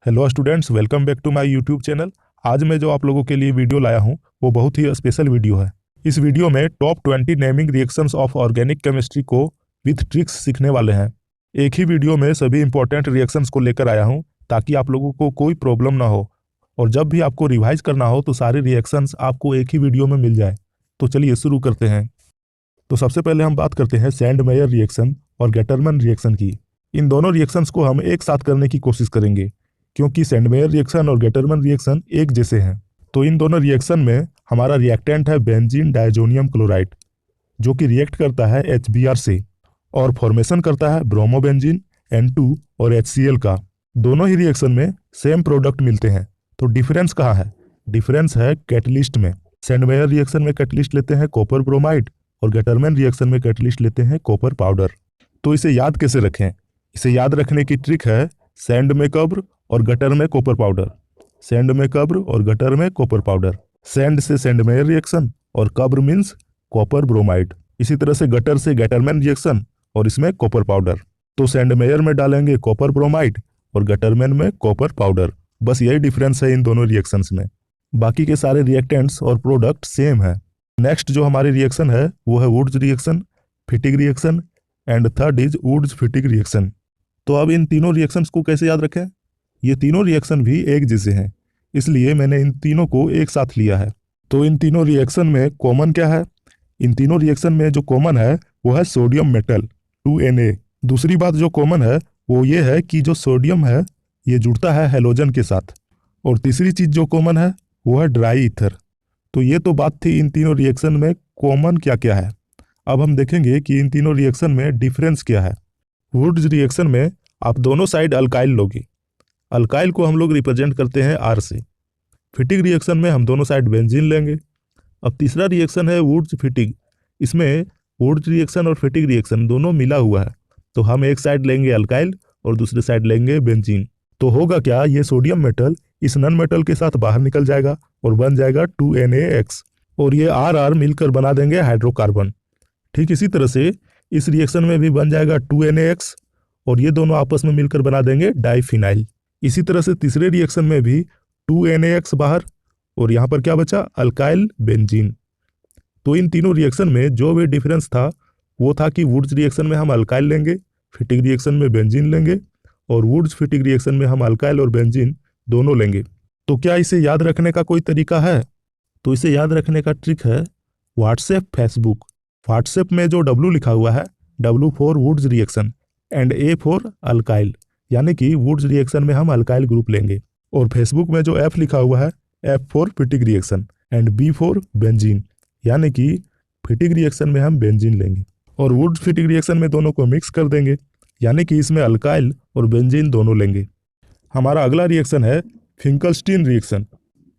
Hello students, welcome back to my YouTube channel. आज मैं जो आप लोगों के लिए वीडियो लाया हूं वो बहुत ही स्पेशल वीडियो है। इस वीडियो में top 20 naming reactions of organic chemistry को विथ ट्रिक्स सीखने वाले हैं। एक ही वीडियो में सभी इंपॉर्टेंट रिएक्शंस को लेकर आया हूं ताकि आप लोगों को कोई प्रॉब्लम ना हो और जब भी आपको रिवाइज करना हो तो सारे रिएक्शंस आपको एक ही वीडियो में मिल जाए। तो चलिए शुरू करते हैं। तो सबसे पहले हम बात करते हैं सैंडमेयर रिएक्शन और गेटरमैन रिएक्शन की। इन दोनों रिएक्शंस को हम एक साथ करने की कोशिश करेंगे क्योंकि सैंडमेयर रिएक्शन और गेटरमैन रिएक्शन एक जैसे हैं। तो इन दोनों रिएक्शन में हमारा रिएक्टेंट है बेंजीन डायजोनियम क्लोराइड, जो कि रिएक्ट करता है HBr से और फॉर्मेशन करता है ब्रोमोबेंजीन N2 और HCl का। दोनों ही रिएक्शन में सेम प्रोडक्ट मिलते हैं। तो डिफरेंस कहाँ है? डिफरेंस है कैटलिस्ट में। सैंडमेयर रिएक्शन में कैटलिस्ट लेते हैं कॉपर ब्रोमाइड और गेटरमैन रिएक्शन में कैटलिस्ट लेते हैं कॉपर पाउडर। तो इसे याद कैसे रखें? इसे याद रखने की ट्रिक है सैंड में कब्र और गटर में कॉपर पाउडर। सैंड में कब्र और गटर में कॉपर पाउडर। सैंड से सैंडमेयर रिएक्शन और कब्र मीन्स कॉपर ब्रोमाइड। इसी तरह से गटर से गेटरमैन रिएक्शन और इसमें कॉपर पाउडर। तो सैंडमेयर में डालेंगे कॉपर ब्रोमाइड और गटरमैन में कॉपर पाउडर। बस यही डिफरेंस है इन दोनों रिएक्शंस में। बाकी के सारे रिएक्टेंट्स और प्रोडक्ट सेम है। नेक्स्ट जो हमारी रिएक्शन है वो है Wurtz reaction, Fittig reaction and third is Wurtz Fittig reaction. तो अब इन तीनों रिएक्शंस को कैसे याद रखें? ये तीनों रिएक्शन भी एक जैसे हैं, इसलिए मैंने इन तीनों को एक साथ लिया है। तो इन तीनों रिएक्शन में कॉमन क्या है? इन तीनों रिएक्शन में जो कॉमन है वो है सोडियम मेटल 2Na। दूसरी बात जो कॉमन है वो ये है कि जो सोडियम है ये जुड़ता है हेलोजन के साथ। और तीसरी चीज जो कॉमन है वो है ड्राई ईथर। तो ये तो बात थी इन तीनों रिएक्शन में कॉमन क्या क्या है। अब हम देखेंगे कि इन तीनों रिएक्शन में डिफरेंस क्या है। वुड्स रिएक्शन में आप दोनों साइड अल्काइल लोगे। अल्काइल को हम लोग रिप्रेजेंट करते हैं R से। फिटिग रिएक्शन में हम दोनों साइड बेंजीन लेंगे। अब तीसरा रिएक्शन है वुड्स फिटिग। इसमें वुड्स रिएक्शन और फिटिग रिएक्शन दोनों मिला हुआ है, तो हम एक साइड लेंगे अल्काइल और दूसरे साइड लेंगे बेंजीन। तो होगा क्या, ये सोडियम मेटल इस नन मेटल के साथ बाहर निकल जाएगा और बन जाएगा 2NaX और ये RR मिलकर बना देंगे हाइड्रोकार्बन। ठीक इसी तरह से इस रिएक्शन में भी बन जाएगा 2NaX और ये दोनों आपस में मिलकर बना देंगे डाइफिनाइल। इसी तरह से तीसरे रिएक्शन में भी 2NaX बाहर और यहाँ पर क्या बचा? Alkyl benzene. तो इन तीनों रिएक्शन में जो भी डिफरेंस था वो था कि वुड्स रिएक्शन में हम अल्काइल लेंगे, फिटिग रिएक्शन में बेंजीन लेंगे और वुड्स फिटिग रिएक्शन में हम अल्काइल और बेंजीन दोनों लेंगे। तो क्या इसे याद रखने का कोई तरीका है? तो इसे याद रखने का ट्रिक है व्हाट्सएप फेसबुक। व्हाट्सएप में जो W लिखा हुआ है, W for Wurtz reaction and A for alkyl, यानी कि वुड्स रिएक्शन में हम अल्काइल ग्रुप लेंगे। और फेसबुक में जो F लिखा हुआ है, F for Fittig reaction and B for benzene, यानी कि फिटिग रिएक्शन में हम बेंजीन लेंगे और वुड्स फिटिग रिएक्शन में दोनों को मिक्स कर देंगे, यानी कि इसमें अल्काइल और बेंजीन दोनों लेंगे। हमारा अगला रिएक्शन है फिंकलस्टीन रिएक्शन।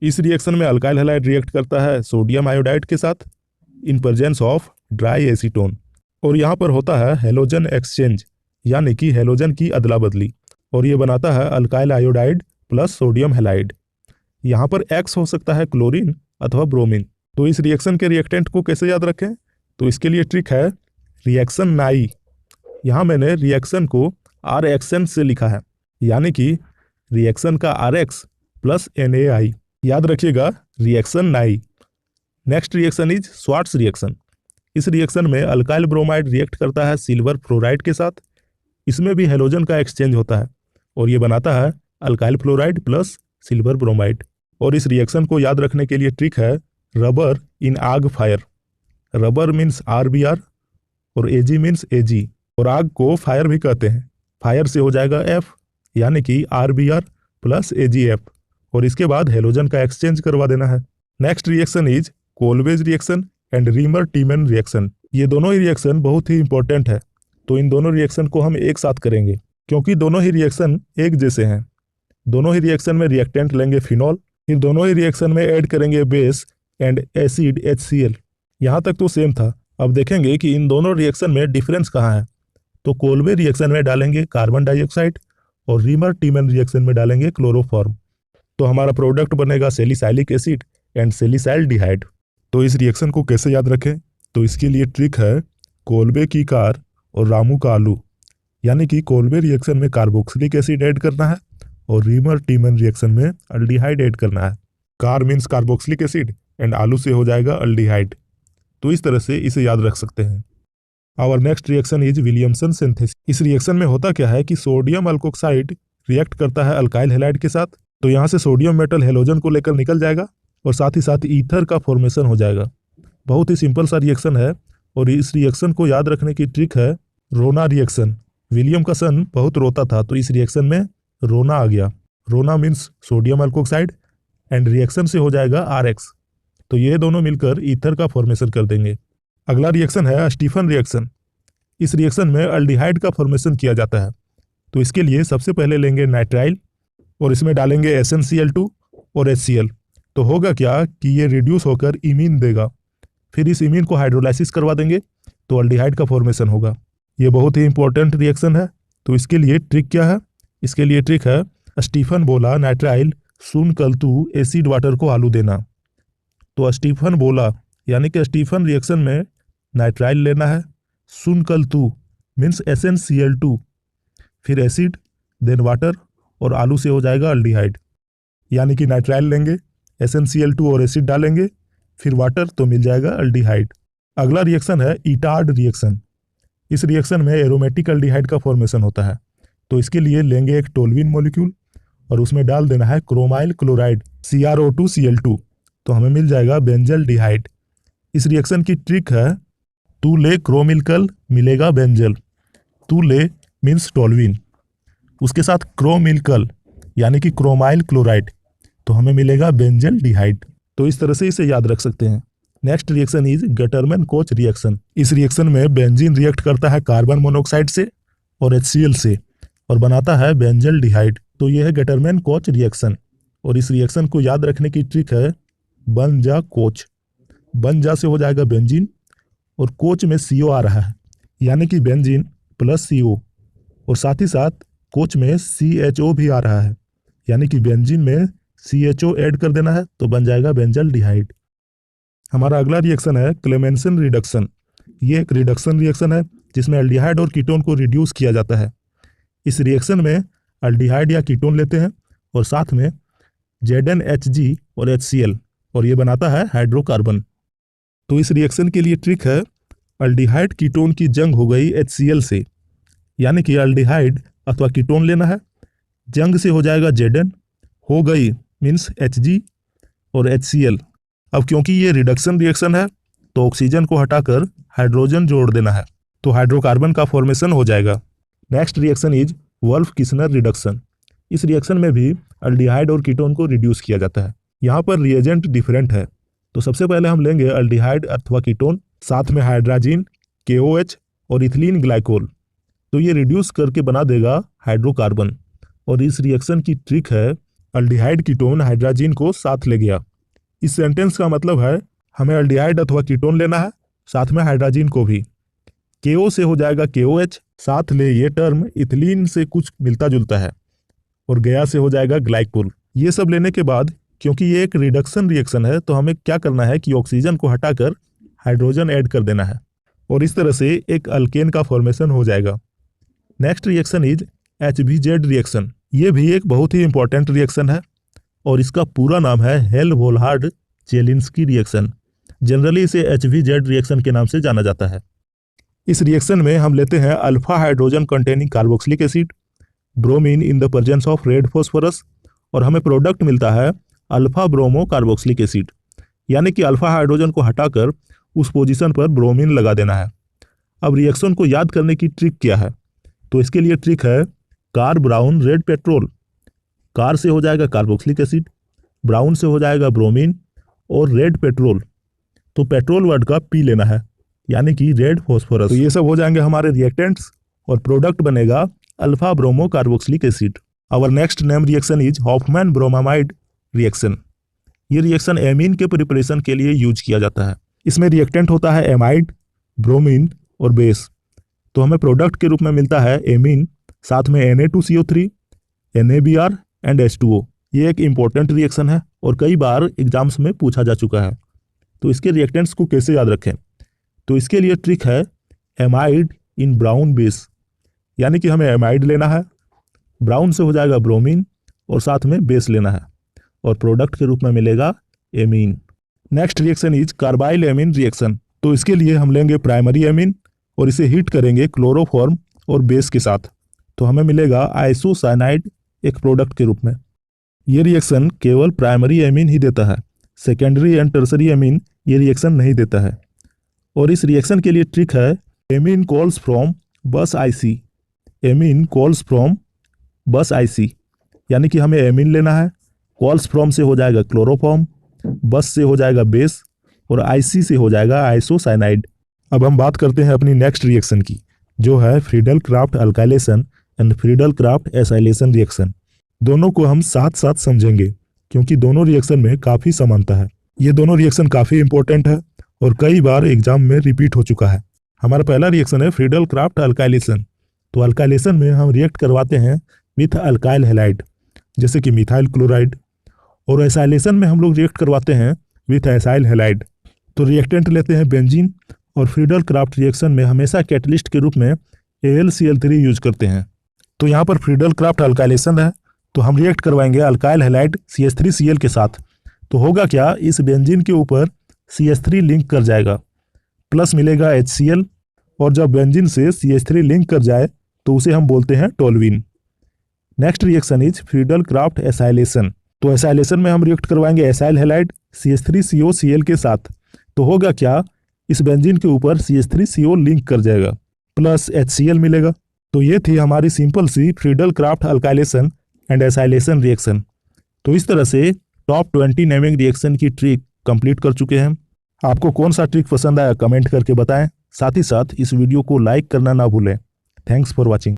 इस रिएक्शन में अल्काइल हैलाइड रिएक्ट करता है सोडियम आयोडाइड के साथ in presence of dry acetone और यहाँ पर होता है हेलोजन एक्सचेंज, यानी कि हेलोजन की अदला बदली, और ये बनाता है alkyl iodide plus sodium halide. यहाँ पर X हो सकता है क्लोरीन अथवा ब्रोमीन। तो इस रिएक्शन के रिएक्टेंट को कैसे याद रखें? तो इसके लिए ट्रिक है रिएक्शन नाई। यहाँ मैंने रिएक्शन को RXN से लिखा है, यानी कि रिएक्शन का RX प्लस NaI। याद रखिएगा रिएक्शन नाई। Next reaction is Swarts reaction. इस रिएक्शन में अल्काइल ब्रोमाइड रिएक्ट करता है सिल्वर फ्लोराइड के साथ। इसमें भी हेलोजन का एक्सचेंज होता है और ये बनाता है alkyl fluoride plus silver bromide. और इस रिएक्शन को याद रखने के लिए ट्रिक है रबर इन आग फायर। रबर मीन्स RBr और Ag मीन्स Ag और आग को फायर भी कहते हैं। फायर से हो जाएगा F, यानी कि RBr प्लस AgF और इसके बाद हेलोजन का एक्सचेंज करवा देना है। Next reaction is Kolbe's reaction and reamer टीमन reaction. ये दोनों ही रिएक्शन बहुत ही इंपॉर्टेंट है, तो इन दोनों रिएक्शन को हम एक साथ करेंगे क्योंकि दोनों ही रिएक्शन एक जैसे हैं। दोनों ही रिएक्शन में रिएक्टेंट लेंगे फिनॉल, फिर दोनों ही रिएक्शन में ऐड करेंगे बेस एंड एसिड HCl। यहाँ तक तो सेम था। अब देखेंगे कि इन दोनों रिएक्शन में डिफरेंस कहाँ है। तो कोलवे रिएक्शन में डालेंगे कार्बन डाइऑक्साइड और रीमर टीमन रिएक्शन में डालेंगे क्लोरोफॉर्म। तो हमारा प्रोडक्ट बनेगा सैलिसाइलिक एसिड एंड सैलिसाइल्डिहाइड। तो इस रिएक्शन को कैसे याद रखें? तो इसके लिए ट्रिक है कोलबे की कार और रामू का आलू, यानी कि कोलबे रिएक्शन में कार्बोक्सिलिक एसिड ऐड करना है और रीमर टीमन रिएक्शन में अल्डिहाइड ऐड करना है। Car means carboxylic acid and आलू से हो जाएगा अल्डिहाइड। तो इस तरह से इसे याद रख सकते हैं। Our next reaction is Williamson synthesis. इस रिएक्शन में होता क्या है कि सोडियम अल्कोक्साइड रिएक्ट करता है अल्काइल हैलाइड के साथ, तो यहाँ से सोडियम मेटल हेलोजन को लेकर निकल जाएगा और साथ ही साथ ईथर का फॉर्मेशन हो जाएगा। बहुत ही सिंपल सा रिएक्शन है और इस रिएक्शन को याद रखने की ट्रिक है रोना रिएक्शन। विलियम का सन बहुत रोता था, तो इस रिएक्शन में रोना आ गया। रोना means sodium alkoxide and reaction से हो जाएगा RX, तो ये दोनों मिलकर ईथर का फॉर्मेशन कर देंगे। अगला रिएक्शन है स्टीफन रिएक्शन। इस रिएक्शन में अल्डिहाइड का फॉर्मेशन किया जाता है, तो इसके लिए सबसे पहले लेंगे नाइट्राइल और इसमें डालेंगे SnCl2 और HCl। तो होगा क्या कि ये रिड्यूस होकर इमीन देगा, फिर इस इमीन को हाइड्रोलाइसिस करवा देंगे तो अल्डिहाइड का फॉर्मेशन होगा। ये बहुत ही इंपॉर्टेंट रिएक्शन है, तो इसके लिए ट्रिक क्या है? इसके लिए ट्रिक है स्टीफन बोला नाइट्राइल सुन कल्तु एसिड वाटर को आलू देना। तो स्टीफन बोला यानी कि स्टीफन रिएक्शन में नाइट्राइल लेना है, सुन कल्तु मीन्स SnCl2, फिर एसिड, देन वाटर और आलू से हो जाएगा अल्डिहाइड। यानी कि नाइट्राइल लेंगे, SnCl2 और एसिड डालेंगे, फिर वाटर, तो मिल जाएगा अल्डिहाइड। अगला रिएक्शन है इटार्ड रिएक्शन। इस रिएक्शन में एरोमेटिक अल्डिहाइड का फॉर्मेशन होता है, तो इसके लिए लेंगे एक टोल्यूइन मॉलिक्यूल और उसमें डाल देना है क्रोमाइल क्लोराइड CrO2Cl2, तो हमें मिल जाएगा बेंजल डिहाइड। इस रिएक्शन की ट्रिक है टू ले क्रोमिलकल मिलेगा बेंजल। टू ले मीन्स टोल्यूइन, उसके साथ क्रोमिलकल यानी कि क्रोमाइल क्लोराइड, तो हमें मिलेगा बेंजल डिहाइड। तो इस तरह से इसे याद रख सकते हैं। Next reaction is Gattermann coach reaction. इस रिएक्शन में बेंजीन रिएक्ट करता है कार्बन मोनोऑक्साइड से और HCl से और बनाता है बेंजल डिहाइड। तो यह है गटरमैन कोच रिएक्शन। और इस रिएक्शन को याद रखने की ट्रिक है बन जा कोच। बन जा से हो जाएगा बेंजीन और कोच में CO आ रहा है, यानी कि बेंजीन प्लस CO, और साथ ही साथ कोच में CHO भी आ रहा है, यानी कि बेंजीन में CHO ऐड कर देना है तो बन जाएगा बेंजल डिहाइड। हमारा अगला रिएक्शन है क्लेमेंसन रिडक्शन। ये एक रिडक्शन रिएक्शन है जिसमें अल्डिहाइड और कीटोन को रिड्यूस किया जाता है। इस रिएक्शन में अल्डिहाइड या कीटोन लेते हैं और साथ में ZnHg और HCl, और ये बनाता है हाइड्रोकार्बन। तो इस रिएक्शन के लिए ट्रिक है अल्डिहाइड कीटोन की जंग हो गई HCl से, यानी कि अल्डिहाइड अथवा कीटोन लेना है, जंग से हो जाएगा Zn, हो गई मीन्स Hg और HCl। अब क्योंकि ये रिडक्शन रिएक्शन है तो ऑक्सीजन को हटाकर हाइड्रोजन जोड़ देना है, तो हाइड्रोकार्बन का फॉर्मेशन हो जाएगा। Next reaction is Wolff Kishner reduction. इस रिएक्शन में भी अल्डिहाइड और कीटोन को रिड्यूस किया जाता है। यहाँ पर रिएजेंट डिफरेंट है, तो सबसे पहले हम लेंगे अल्डिहाइड अथवा कीटोन, साथ में हाइड्राजीन KOH और इथिलीन ग्लाइकोल, तो ये रिड्यूस करके बना देगा हाइड्रोकार्बन। और इस रिएक्शन की ट्रिक है अल्डिहाइड कीटोन हाइड्राजीन को साथ ले गया। इस सेंटेंस का मतलब है हमें अल्डिहाइड अथवा कीटोन लेना है, साथ में हाइड्राजीन को भी। KO से हो जाएगा KOH, साथ ले ये टर्म इथिलीन से कुछ मिलता जुलता है, और गया से हो जाएगा ग्लाइकोल। ये सब लेने के बाद क्योंकि ये एक रिडक्शन रिएक्शन है तो हमें क्या करना है कि ऑक्सीजन को हटाकर हाइड्रोजन ऐड कर देना है, और इस तरह से एक अल्केन का फॉर्मेशन हो जाएगा। Next reaction is HBZ reaction. ये भी एक बहुत ही इंपॉर्टेंट रिएक्शन है और इसका पूरा नाम है हेल-वोल्हार्ड चेलिंस्की रिएक्शन। जनरली इसे HBZ रिएक्शन के नाम से जाना जाता है। इस रिएक्शन में हम लेते हैं alpha hydrogen containing carboxylic acid, bromine in the presence of red phosphorus, और हमें प्रोडक्ट मिलता है अल्फा ब्रोमो कार्बोक्सिलिक एसिड, यानी कि अल्फा हाइड्रोजन को हटाकर उस पोजीशन पर ब्रोमीन लगा देना है। अब रिएक्शन को याद करने की ट्रिक क्या है? तो इसके लिए ट्रिक है car brown red petrol. Car से हो जाएगा कार्बोक्सिलिक एसिड, ब्राउन से हो जाएगा ब्रोमीन, और रेड पेट्रोल, तो पेट्रोल वर्ड का P लेना है, यानी कि रेड फॉस्फोरस। तो ये सब हो जाएंगे हमारे रिएक्टेंट्स और प्रोडक्ट बनेगा alpha bromo carboxylic acid. Our next name reaction is Hofmann bromamide reaction. ये रिएक्शन एमीन के प्रिपरेशन के लिए यूज किया जाता है। इसमें रिएक्टेंट होता है एमाइड, ब्रोमीन और बेस, तो हमें प्रोडक्ट के रूप में मिलता है एमीन, साथ में Na2CO3, NaBr एंड H2O। ये एक इम्पोर्टेंट रिएक्शन है और कई बार एग्जाम्स में पूछा जा चुका है। तो इसके रिएक्टेंट्स को कैसे याद रखें? तो इसके लिए ट्रिक है एमाइड इन ब्राउन बेस, यानी कि हमें एमाइड लेना है, ब्राउन से हो जाएगा ब्रोमीन और साथ में बेस लेना है और प्रोडक्ट के रूप में मिलेगा amine. Next reaction is carbyl amine reaction. तो इसके लिए हम लेंगे प्राइमरी एमीन और इसे हीट करेंगे क्लोरोफॉर्म और बेस के साथ, तो हमें मिलेगा आइसोसाइनाइड एक प्रोडक्ट के रूप में। ये रिएक्शन केवल प्राइमरी एमीन ही देता है, सेकेंडरी एंड टर्सरी एमीन ये रिएक्शन नहीं देता है। और इस रिएक्शन के लिए ट्रिक है एमीन कॉल्स फ्रॉम बस आईसी। एमीन कॉल्स फ्रॉम बस आईसी, यानी कि हमें एमीन लेना है, कॉल्स फ्रॉम से हो जाएगा क्लोरोफॉर्म, बस से हो जाएगा बेस और आईसी से हो जाएगा आइसोसाइनाइड। अब हम बात करते हैं अपनी नेक्स्ट रिएक्शन की, जो है Friedel Crafts alkylation and Friedel Crafts acylation reaction. दोनों को हम साथ साथ समझेंगे क्योंकि दोनों रिएक्शन में काफ़ी समानता है। ये दोनों रिएक्शन काफ़ी इंपॉर्टेंट है और कई बार एग्जाम में रिपीट हो चुका है। हमारा पहला रिएक्शन है फ्रीडल क्राफ्ट अल्काइलेशन। तो अल्काइलेशन में हम रिएक्ट करवाते हैं विथ अल्काइल हैलाइड जैसे कि मिथाइल क्लोराइड, और एसाइलेशन में हम लोग रिएक्ट करवाते हैं विथ एसाइल हैलाइड। तो रिएक्टेंट लेते हैं बेंजीन और फ्रीडल क्राफ्ट रिएक्शन में हमेशा कैटलिस्ट के रूप में AlCl3 यूज करते हैं। तो यहाँ पर फ्रीडल क्राफ्ट अल्काइलेशन है तो हम रिएक्ट करवाएंगे अल्काइल हैलाइड CH3Cl के साथ। तो होगा क्या, इस बेंजीन के ऊपर CH3 लिंक कर जाएगा, प्लस मिलेगा HCl, और जब बेंजीन से CH3 लिंक कर जाए तो उसे हम बोलते हैं toluene. Next reaction is Friedel Crafts acylation. तो एसाइलेशन में हम रिएक्ट करवाएंगे एसाइल हैलाइड CH3COCl के साथ। तो होगा क्या, इस बेंजीन के ऊपर CH3CO लिंक कर जाएगा, प्लस HCl मिलेगा। तो ये थी हमारी सिंपल सी Friedel Crafts alkylation and acylation reaction. तो इस तरह से टॉप 20 नेमिंग रिएक्शन की ट्रिक कंप्लीट कर चुके हैं। आपको कौन सा ट्रिक पसंद आया कमेंट करके बताएं। साथ ही साथ इस वीडियो को लाइक करना ना भूलें। Thanks for watching.